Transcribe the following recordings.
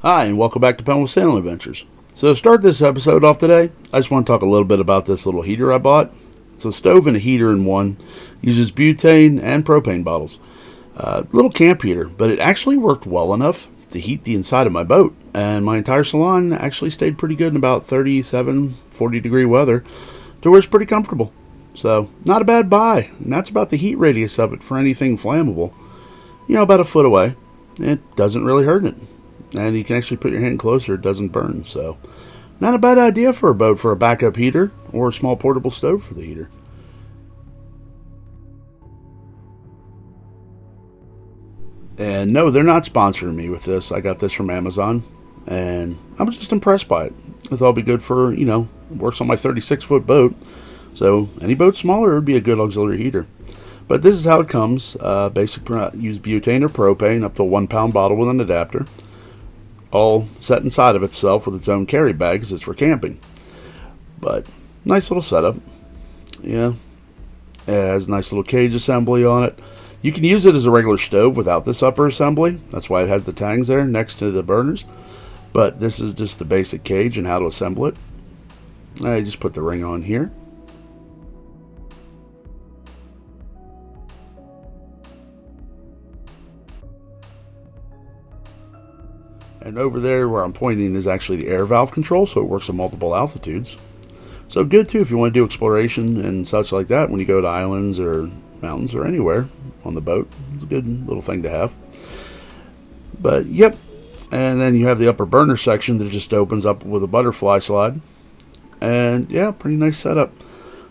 Hi, and welcome back to Penguin Sailing Adventures. So to start this episode off today, I just want to talk a little bit about this little heater I bought. It's a stove and a heater in one. Uses butane and propane bottles. Little camp heater, but it actually worked well enough to heat the inside of my boat. And my entire salon actually stayed pretty good in about 37, 40 degree weather to where it's pretty comfortable. So, not a bad buy. And that's about the heat radius of it for anything flammable. About a foot away. It doesn't really hurt it. And you can actually put your hand closer, it doesn't burn. So, not a bad idea for a boat for a backup heater or a small portable stove for the heater. And no, they're not sponsoring me with this. I got this from Amazon, and I was just impressed by it. I thought it'd be good for, works on my 36-foot boat. So, any boat smaller would be a good auxiliary heater. But this is how it comes. Use butane or propane up to a 1 pound bottle with an adapter. All set inside of itself with its own carry bag because it's for camping. But nice little setup. Yeah, it has a nice little cage assembly on it. You can use it as a regular stove without this upper assembly. That's why it has the tangs there next to the burners. But this is just the basic cage and how to assemble it. I just put the ring on here. And over there where I'm pointing is actually the air valve control, so it works at multiple altitudes. So good too if you want to do exploration and such like that when you go to islands or mountains or anywhere on the boat. It's a good little thing to have. But yep, and then you have the upper burner section that just opens up with a butterfly slide. And yeah, pretty nice setup.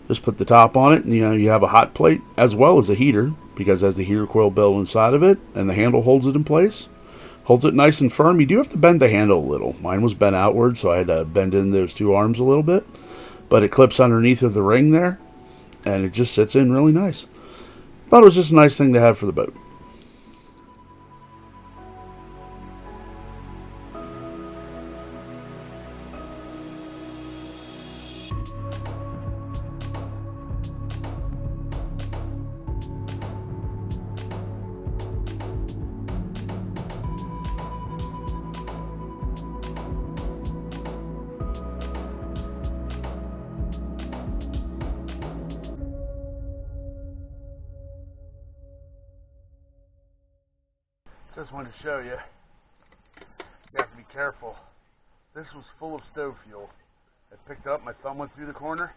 Just put the top on it and you have a hot plate as well as a heater because it has the heater coil built inside of it and the handle holds it in place. Holds it nice and firm. You do have to bend the handle a little. Mine was bent outward, so I had to bend in those two arms a little bit. But it clips underneath of the ring there, and it just sits in really nice. Thought it was just a nice thing to have for the boat. Just wanted to show you. You have to be careful. This was full of stove fuel. I picked up, my thumb went through the corner.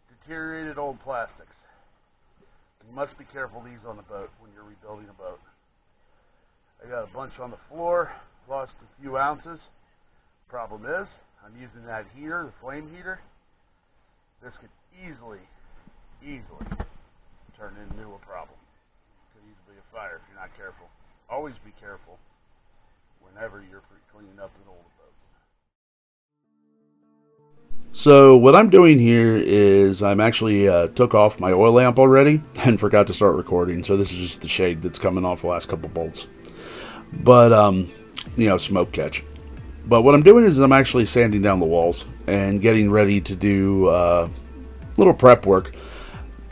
Deteriorated old plastics. You must be careful these on the boat when you're rebuilding a boat. I got a bunch on the floor, lost a few ounces. Problem is, I'm using that heater, the flame heater. This could easily turn into a problem. It could easily be a fire if you're not careful. Always be careful whenever you're cleaning up an old boat. So what I'm doing here is I'm actually took off my oil lamp already and forgot to start recording. So this is just the shade that's coming off the last couple bolts. But, smoke catch. But what I'm doing is I'm actually sanding down the walls and getting ready to do little prep work.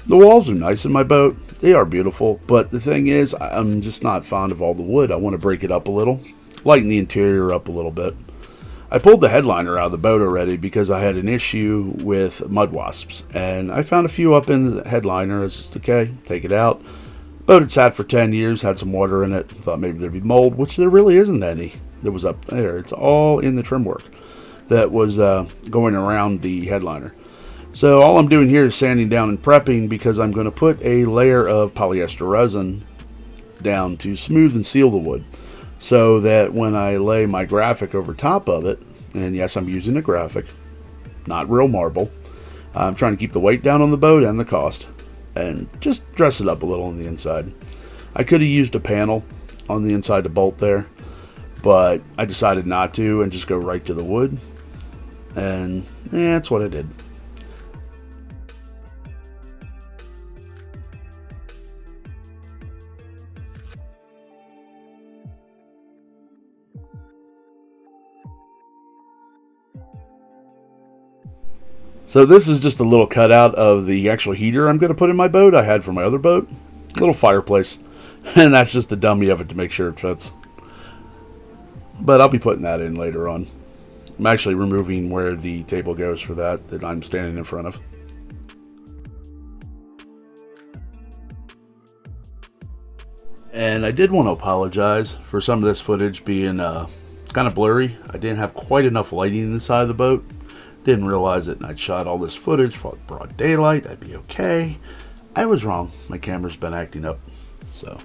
The walls are nice in my boat. They are beautiful, but the thing is, I'm just not fond of all the wood. I want to break it up a little, lighten the interior up a little bit. I pulled the headliner out of the boat already because I had an issue with mud wasps, and I found a few up in the headliner. It's just, okay, take it out. Boat had sat for 10 years, had some water in it. Thought maybe there'd be mold, which there really isn't any that was up there. It's all in the trim work that was going around the headliner. So all I'm doing here is sanding down and prepping because I'm going to put a layer of polyester resin down to smooth and seal the wood so that when I lay my graphic over top of it, and yes, I'm using a graphic, not real marble. I'm trying to keep the weight down on the boat and the cost and just dress it up a little on the inside. I could have used a panel on the inside to bolt there, but I decided not to and just go right to the wood, and that's what I did. So this is just a little cutout of the actual heater I'm going to put in my boat. I had for my other boat. A little fireplace. And that's just the dummy of it to make sure it fits. but I'll be putting that in later on. I'm actually removing where the table goes for that I'm standing in front of. And I did want to apologize for some of this footage being kind of blurry. I didn't have quite enough lighting inside the boat. Didn't realize it, and I'd shot all this footage for broad daylight. I'd be okay. I was wrong. My camera's been acting up. So,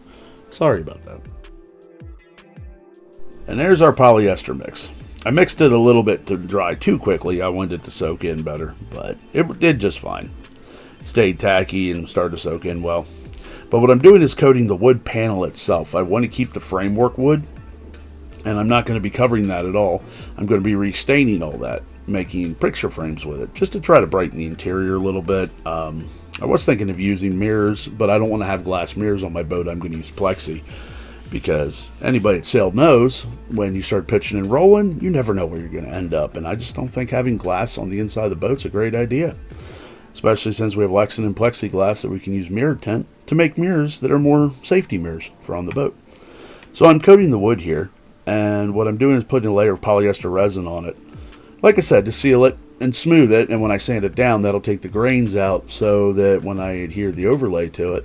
sorry about that. And there's our polyester mix. I mixed it a little bit to dry too quickly. I wanted it to soak in better, but it did just fine. It stayed tacky and started to soak in well. But what I'm doing is coating the wood panel itself. I want to keep the framework wood, and I'm not going to be covering that at all. I'm going to be restaining all that, making picture frames with it, just to try to brighten the interior a little bit. I was thinking of using mirrors, but I don't want to have glass mirrors on my boat. I'm going to use plexi, because anybody that sailed knows when you start pitching and rolling, you never know where you're going to end up. And I just don't think having glass on the inside of the boat's a great idea, especially since we have Lexington plexiglass that we can use mirror tint to make mirrors that are more safety mirrors for on the boat. So I'm coating the wood here, and what I'm doing is putting a layer of polyester resin on it, like I said, to seal it and smooth it. And when I sand it down, that'll take the grains out, so that when I adhere the overlay to it,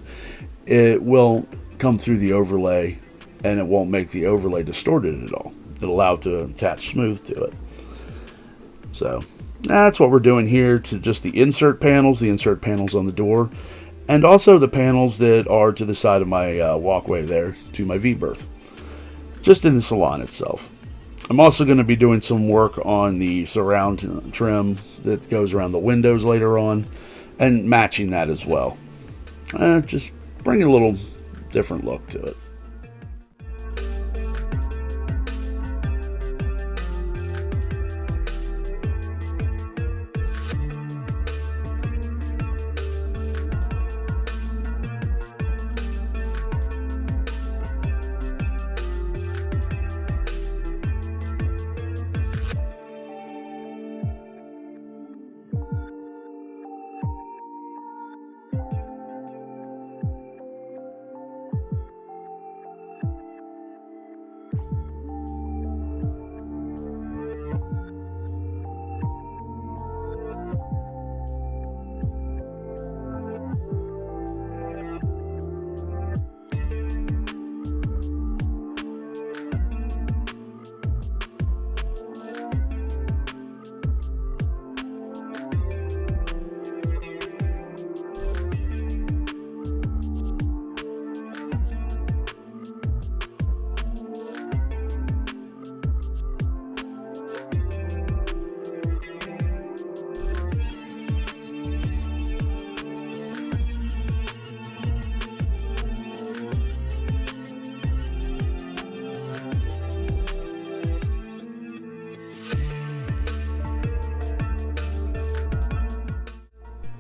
it will come through the overlay and it won't make the overlay distorted at all. It'll allow it to attach smooth to it. So that's what we're doing here to just the insert panels on the door, and also the panels that are to the side of my walkway there to my V-berth, just in the salon itself. I'm also going to be doing some work on the surround trim that goes around the windows later on, and matching that as well. Just bring a little different look to it.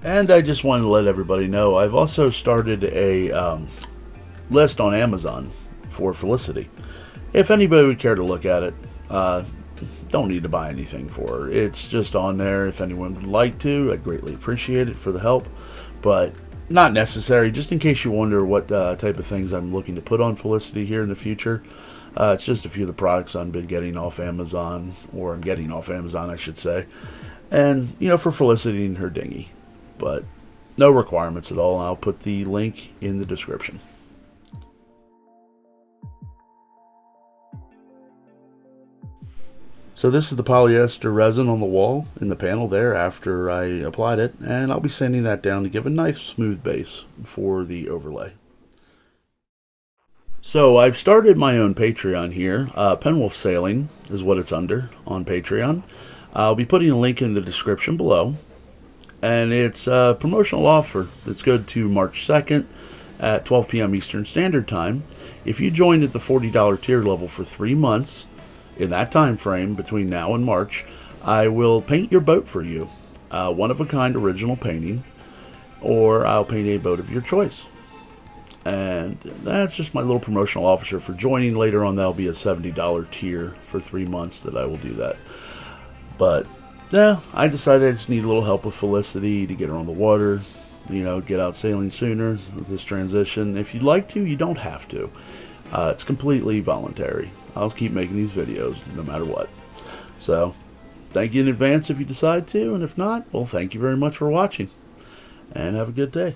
And I just wanted to let everybody know, I've also started a list on Amazon for Falicity. If anybody would care to look at it, don't need to buy anything for her. It's just on there. If anyone would like to, I'd greatly appreciate it for the help, but not necessary. Just in case you wonder what type of things I'm looking to put on Falicity here in the future. It's just a few of the products I've been getting off Amazon, or I'm getting off Amazon, I should say. And, you know, for Falicity and her dinghy. But no requirements at all. I'll put the link in the description. So this is the polyester resin on the wall in the panel there after I applied it, and I'll be sanding that down to give a nice smooth base for the overlay. So I've started my own Patreon here. Penwolf Sailing is what it's under on Patreon. I'll be putting a link in the description below. And it's a promotional offer that's good to March 2nd at 12 p.m. Eastern Standard Time. If you join at the $40 tier level for 3 months, in that time frame between now and March, I will paint your boat for you. One-of-a-kind original painting, or I'll paint a boat of your choice. And that's just my little promotional offer for joining. Later on, that'll be a $70 tier for 3 months that I will do that. But yeah, I decided I just need a little help with Falicity to get her on the water, you know, get out sailing sooner with this transition. If you'd like to, you don't have to. It's completely voluntary. I'll keep making these videos no matter what. So, thank you in advance if you decide to, and if not, well, thank you very much for watching, and have a good day.